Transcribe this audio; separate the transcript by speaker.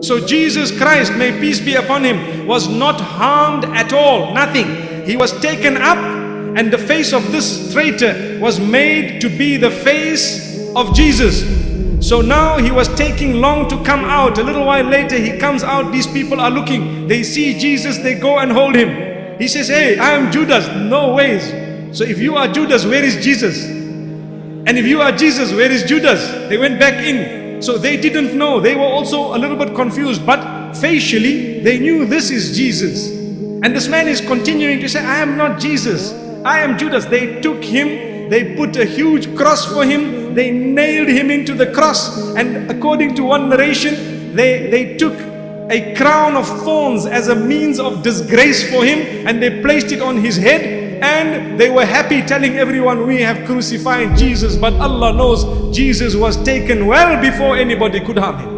Speaker 1: So Jesus Christ, may peace be upon him, was not harmed at all, nothing. He was taken up, and the face of this traitor was made to be the face of Jesus. So now he was taking long to come out. A little while later he comes out, these people are looking, they see Jesus, they go and hold him. He says, hey, I am Judas. No ways. So if you are Judas, where is Jesus? And if you are Jesus, where is Judas? They went back in. So they didn't know. They were also a little bit confused, but facially they knew this is Jesus. And this man is continuing to say, I am not Jesus, I am Judas. They took him, they put a huge cross for him, they nailed him into the cross, and according to one narration, they took a crown of thorns as a means of disgrace for him, and they placed it on his head, and they were happy telling everyone, we have crucified Jesus. But Allah knows Jesus was taken well before anybody could harm him.